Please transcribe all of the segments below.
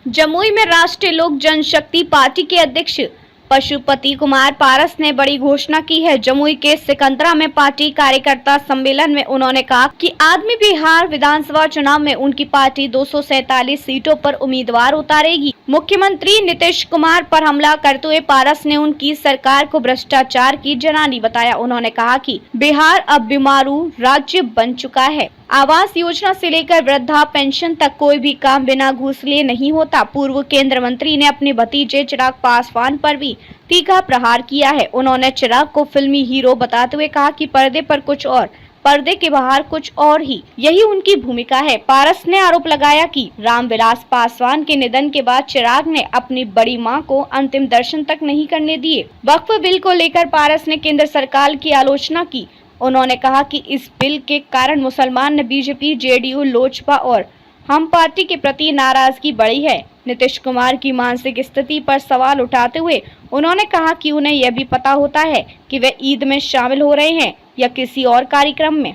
जमुई में राष्ट्रीय लोक जनशक्ति पार्टी के अध्यक्ष पशुपति कुमार पारस ने बड़ी घोषणा की है। जमुई के सिकंदरा में पार्टी कार्यकर्ता सम्मेलन में उन्होंने कहा कि आगामी बिहार विधानसभा चुनाव में उनकी पार्टी 247 सीटों पर उम्मीदवार उतारेगी। मुख्यमंत्री नीतीश कुमार पर हमला करते हुए पारस ने उनकी सरकार को भ्रष्टाचार की जनानी बताया। उन्होंने कहा कि बिहार अब बीमारू राज्य बन चुका है। आवास योजना से लेकर वृद्धा पेंशन तक कोई भी काम बिना घूस लिए नहीं होता। पूर्व केंद्रीय मंत्री ने अपने भतीजे चिराग पासवान पर भी तीखा प्रहार किया है। उन्होंने चिराग को फिल्मी हीरो बताते हुए कहा कि पर्दे पर कुछ और, पर्दे के बाहर कुछ और ही, यही उनकी भूमिका है। पारस ने आरोप लगाया कि रामविलास पासवान के निधन के बाद चिराग ने अपनी बड़ी मां को अंतिम दर्शन तक नहीं करने दिए। वक्फ बिल को लेकर पारस ने केंद्र सरकार की आलोचना की। उन्होंने कहा कि इस बिल के कारण मुसलमान ने बीजेपी, जेडीयू, लोजपा और हम पार्टी के प्रति नाराजगी बढ़ी है। नीतीश कुमार की मानसिक स्थिति पर सवाल उठाते हुए उन्होंने कहा कि उन्हें यह भी पता होता है कि वे ईद में शामिल हो रहे हैं या किसी और कार्यक्रम में।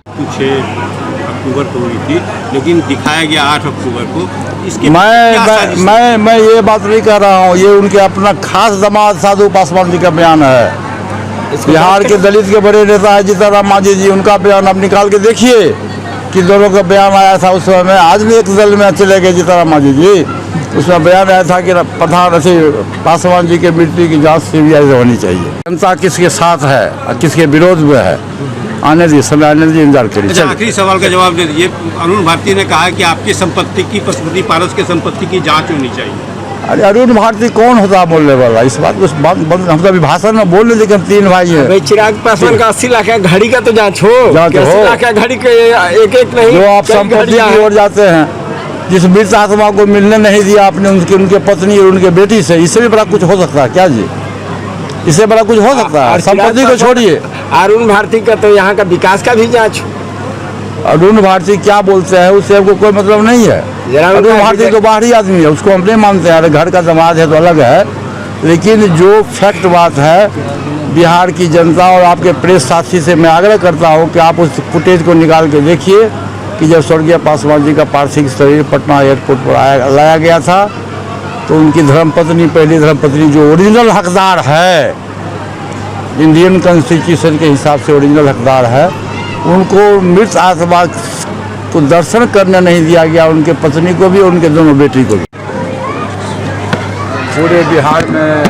6 अक्टूबर को हुई थी, लेकिन दिखाया गया 8 अक्टूबर को। इसके मैं ये बात नहीं कर रहा हूँ, ये उनके अपना खास दामाद साधु पासवान जी का बयान है। बिहार के दलित के बड़े नेता है जीतनराम मांझी जी, उनका बयान आप निकाल के देखिए कि दोनों का बयान आया था उस समय में। आज भी एक दल में चले गए जीतनराम मांझी जी, उसमें बयान आया था कि प्रधान पासवान जी के मृत्यु की जांच सीबीआई से होनी चाहिए। जनता किसके साथ है और किसके विरोध में है, आने दीजिए, समय आने दीजिए, इंतजार करिए। आखिरी सवाल का जवाब दे दीजिए। अरुण भारती ने कहा कि आपकी संपत्ति की, पशुपति पारस की संपत्ति की जाँच होनी चाहिए। अरे अरुण भारती कौन होता है बोलने वाला? इस बात को हम तो अभी भाषण में बोल रहे, लेकिन 3 भाई हैं। चिराग पासवान का 80 लाख घड़ी का तो जांच हो, 80 लाख घड़ी के एक नहीं। जो आप संपत्ति की ओर जाते हैं, जिस मृत आत्मा को मिलने नहीं दिया आपने उनके पत्नी और उनके बेटी से, इससे भी बड़ा कुछ हो सकता है क्या जी? इससे बड़ा कुछ हो सकता है? संपत्ति को छोड़िए, अरुण भारती का तो यहाँ का विकास का भी जाँच। अरुण भारती क्या बोलते हैं उससे हमको कोई मतलब नहीं है। अरुण भारती तो बाहरी आदमी है, उसको हम नहीं मानते हैं। घर का दामाद है तो अलग है, लेकिन जो फैक्ट बात है, बिहार की जनता और आपके प्रेस साथी से मैं आग्रह करता हूं कि आप उस फुटेज को निकाल के देखिए कि जब स्वर्गीय पासवान जी का पार्थिव शरीर पटना एयरपोर्ट पर लाया गया था, तो उनकी धर्मपत्नी, पहली धर्मपत्नी जो ओरिजिनल हकदार है, इंडियन कॉन्स्टिट्यूशन के हिसाब से ओरिजिनल हकदार है, उनको मृत आत्मा को दर्शन करने नहीं दिया गया, उनके पत्नी को भी और उनके दोनों बेटी को भी। पूरे बिहार में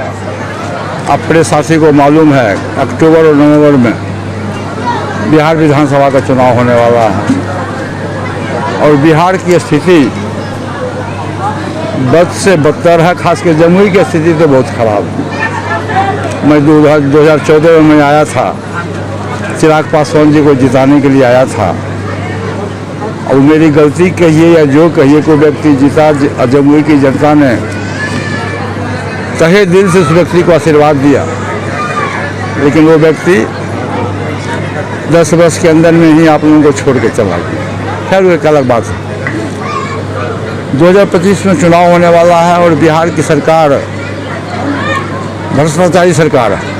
अपने साथी को मालूम है अक्टूबर और नवंबर में बिहार विधानसभा का चुनाव होने वाला है, और बिहार की स्थिति बद से बदतर है। खासकर जमुई की स्थिति तो बहुत खराब है। मैं 2014 में आया था, चिराग पासवान जी को जिताने के लिए आया था, और मेरी गलती कहिए या जो कहिए, कोई व्यक्ति जीता, जमुई की जनता ने तहे दिल से उस व्यक्ति को आशीर्वाद दिया, लेकिन वो व्यक्ति 10 वर्ष के अंदर में ही आप लोगों को छोड़ के चला गया। खैर वो एक अलग बात है। 2025 में चुनाव होने वाला है और बिहार की सरकार भ्रष्टाचारी सरकार है।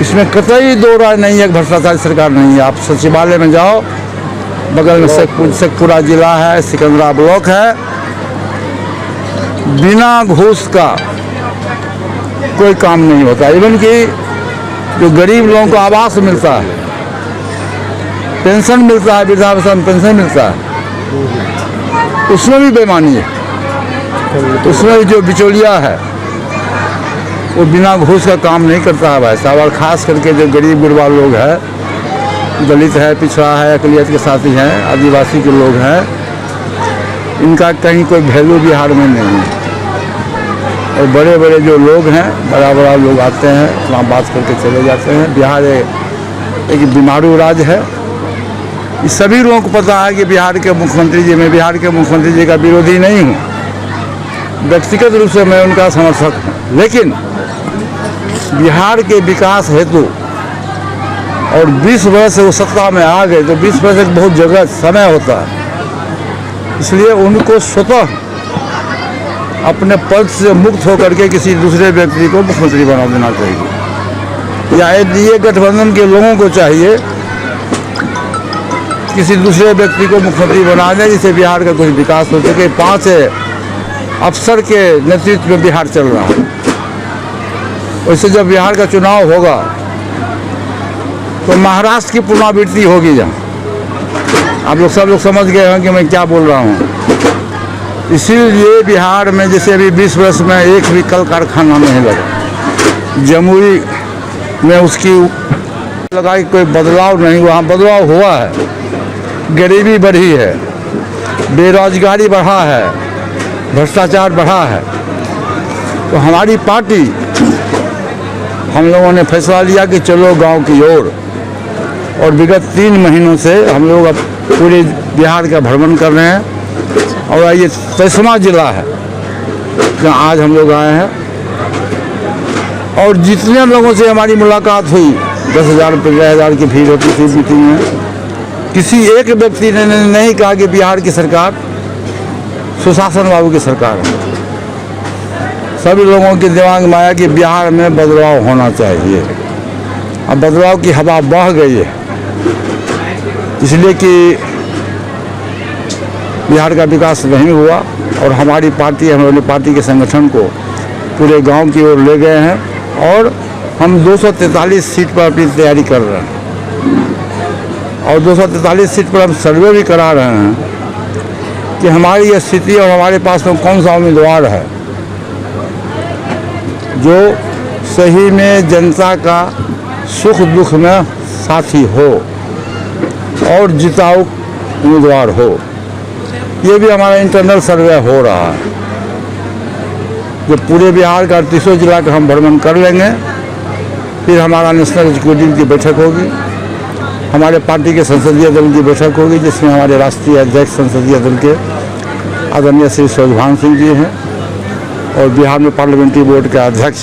इसमें कतई दो राय नहीं है, भ्रष्टाचारी सरकार नहीं है। आप सचिवालय में जाओ, बगल में शेखपुरा जिला है, सिकंदरा ब्लॉक है, बिना घूस का कोई काम नहीं होता। इवन कि जो गरीब लोगों को आवास मिलता है, पेंशन मिलता है, वृद्धावस्था पेंशन मिलता है, उसमें भी बेईमानी है। उसमें जो बिचौलिया है वो बिना घूस का काम नहीं करता है भाई साहब। और ख़ास करके जो गरीब गुरबा लोग हैं, दलित है, पिछड़ा है, अकलियत के साथी हैं, आदिवासी के लोग हैं, इनका कहीं कोई वैल्यू बिहार में नहीं है। और बड़े बड़े जो लोग हैं, बड़ा लोग आते हैं, अपना बात करके चले जाते हैं। बिहार एक बीमारू राज्य है। इस सभी लोगों को पता है कि बिहार के मुख्यमंत्री जी, मैं बिहार के मुख्यमंत्री जी का विरोधी नहीं हूँ, व्यक्तिगत रूप से मैं उनका समर्थक हूँ, लेकिन बिहार के विकास हेतु, और 20 वर्ष से वो सत्ता में आ गए, तो 20 वर्ष एक बहुत जगह समय होता है, इसलिए उनको स्वतः अपने पद से मुक्त होकर के किसी दूसरे व्यक्ति को मुख्यमंत्री बना देना चाहिए। या ये गठबंधन के लोगों को चाहिए किसी दूसरे व्यक्ति को मुख्यमंत्री बना दें, जिससे बिहार का कुछ विकास हो सके। 5 अफसर के नेतृत्व में बिहार चल रहा है। वैसे जब बिहार का चुनाव होगा तो महाराष्ट्र की पुनरावृत्ति होगी। जहाँ आप लोग सब लोग समझ गए हैं कि मैं क्या बोल रहा हूँ। इसीलिए बिहार में जैसे अभी 20 वर्ष में एक भी कल कारखाना नहीं लगा, जमुई में उसकी लगा कि कोई बदलाव नहीं हुआ। बदलाव हुआ है, गरीबी बढ़ी है, बेरोजगारी बढ़ा है, भ्रष्टाचार बढ़ा है। तो हमारी पार्टी, हम लोगों ने फैसला लिया कि चलो गांव की ओर, और विगत 3 महीनों से हम लोग अब पूरे बिहार का भ्रमण कर रहे हैं। और ये 23वां जिला है जहाँ आज हम लोग आए हैं। और जितने लोगों से हमारी मुलाकात हुई, 10,000 15,000 की भीड़ होती थी मीटिंग में, किसी एक व्यक्ति ने नहीं कहा कि बिहार की सरकार सुशासन बाबू की सरकार है। सभी लोगों के दिमाग में आया कि बिहार में बदलाव होना चाहिए। अब बदलाव की हवा बह गई है, इसलिए कि बिहार का विकास नहीं हुआ। और हमारी पार्टी, हमारी पार्टी के संगठन को पूरे गांव की ओर ले गए हैं और हम 243 सीट पर अपनी तैयारी कर रहे हैं। और 243 सीट पर हम सर्वे भी करा रहे हैं कि हमारी स्थिति और हमारे पास में कौन सा उम्मीदवार है जो सही में जनता का सुख दुख में साथी हो और जिताऊ उम्मीदवार हो। ये भी हमारा इंटरनल सर्वे हो रहा है। जो पूरे बिहार का 38 जिला का हम भ्रमण कर लेंगे, फिर हमारा नेशनल एग्जीक्यूटिव की बैठक होगी, हमारे पार्टी के संसदीय दल की बैठक होगी, जिसमें हमारे राष्ट्रीय अध्यक्ष संसदीय दल के आदरणीय श्री शोभान सिंह जी हैं, और बिहार में पार्लियामेंट्री बोर्ड के अध्यक्ष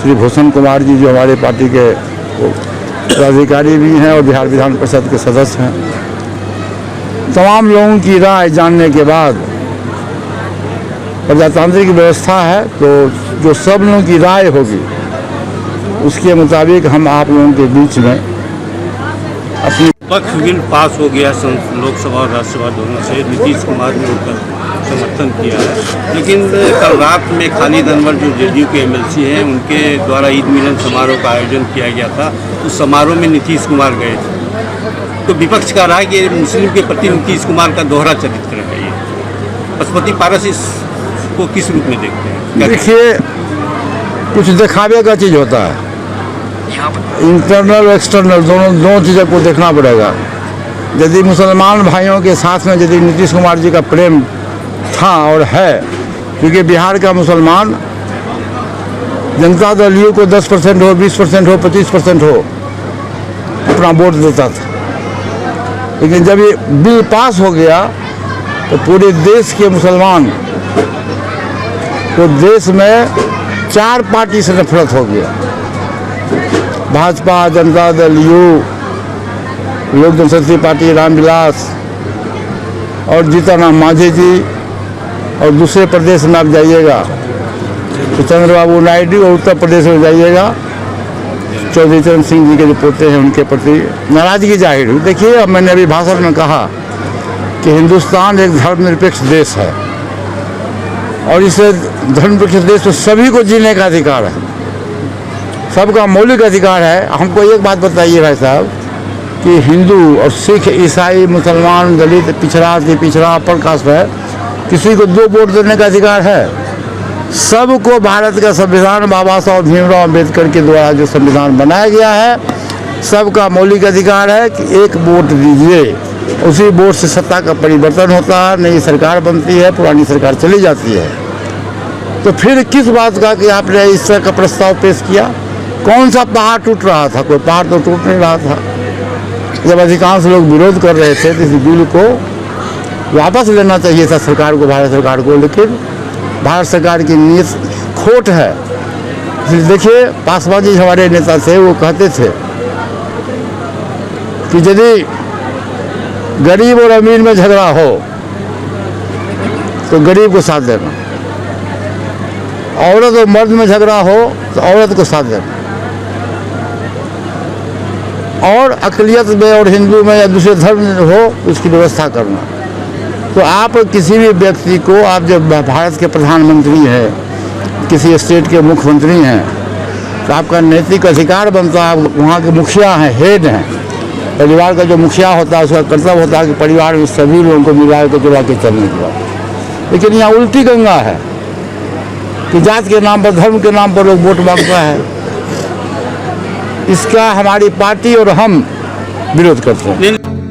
श्री भूषण कुमार जी, जो हमारे पार्टी के पदाधिकारी भी हैं और बिहार विधान परिषद के सदस्य हैं। तमाम लोगों की राय जानने के बाद, प्रजातांत्रिक व्यवस्था है तो जो सब लोगों की राय होगी उसके मुताबिक हम आप लोगों के बीच में अपनी पक्ष बिल पास हो गया लोकसभा और राज्यसभा दोनों से। नीतीश कुमार ने उनका समर्थन किया है, लेकिन कल रात में खालिद अनवर जो जेडीयू के एमएलसी हैं, उनके द्वारा ईद मिलन समारोह का आयोजन किया गया था। उस समारोह में नीतीश कुमार गए थे। तो विपक्ष का रहा है कि मुस्लिम के प्रति नीतीश कुमार का दोहरा चरित्र है। ये पशुपति पारस इसको किस रूप में देखते हैं? देखिए, कुछ दिखावे का चीज़ होता है, इंटरनल एक्सटर्नल दोनों चीज़ों को देखना पड़ेगा। यदि मुसलमान भाइयों के साथ में यदि नीतीश कुमार जी का प्रेम था और है, क्योंकि बिहार का मुसलमान जनता दल यू को 10% हो, 20% हो, 25% हो, अपना वोट देता था। लेकिन जब ये बिल पास हो गया तो पूरे देश के मुसलमान को देश में 4 पार्टी से नफरत हो गया। भाजपा, जनता दल यू, लोक जनशक्ति पार्टी रामविलास और जीतनराम मांझी जी, और दूसरे प्रदेश में आप जाइएगा तो चंद्रबाबू नायडू, और उत्तर प्रदेश में जाइएगा चौधरी चरण सिंह जी के जो पोते हैं उनके प्रति नाराजगी जाहिर हुई। देखिए, अब मैंने अभी भाषण में कहा कि हिंदुस्तान एक धर्मनिरपेक्ष देश है और इस धर्मनिरपेक्ष देश में सभी को जीने का अधिकार है, सबका मौलिक अधिकार है। हमको एक बात बताइए भाई साहब कि हिंदू और सिख, ईसाई, मुसलमान, दलित, पिछड़ा, अति पिछड़ा, अपर कास्ट है, किसी को 2 वोट देने का अधिकार है? सबको भारत का संविधान बाबा साहब भीमराव अम्बेडकर के द्वारा जो संविधान बनाया गया है, सबका मौलिक अधिकार है कि 1 वोट दीजिए। उसी वोट से सत्ता का परिवर्तन होता है, नई सरकार बनती है, पुरानी सरकार चली जाती है। तो फिर किस बात का कि आपने इस तरह का प्रस्ताव पेश किया? कौन सा पहाड़ टूट रहा था? कोई पहाड़ तो टूट नहीं रहा था। जब अधिकांश लोग विरोध कर रहे थे तो इस बिल को वापस लेना चाहिए था सरकार को, भारत सरकार को, लेकिन भारत सरकार की नीयत खोट है। देखिए, पासवान जी हमारे नेता थे, वो कहते थे कि यदि गरीब और अमीर में झगड़ा हो तो गरीब को साथ देना, औरत और मर्द में झगड़ा हो तो औरत को साथ देना, और अक़लियत में और हिंदू में या दूसरे धर्म में हो उसकी व्यवस्था करना। तो आप किसी भी व्यक्ति को, आप जब भारत के प्रधानमंत्री हैं, किसी स्टेट के मुख्यमंत्री हैं, तो आपका नैतिक अधिकार बनता है, आप वहाँ के मुखिया हैं, हेड हैं, परिवार का जो मुखिया होता है उसका कर्तव्य होता है कि परिवार में सभी लोगों को मिला के चला के चलने की बात। लेकिन यहाँ उल्टी गंगा है कि जात के नाम पर, धर्म के नाम पर लोग वोट मांगता है। इसका हमारी पार्टी और हम विरोध करते हैं।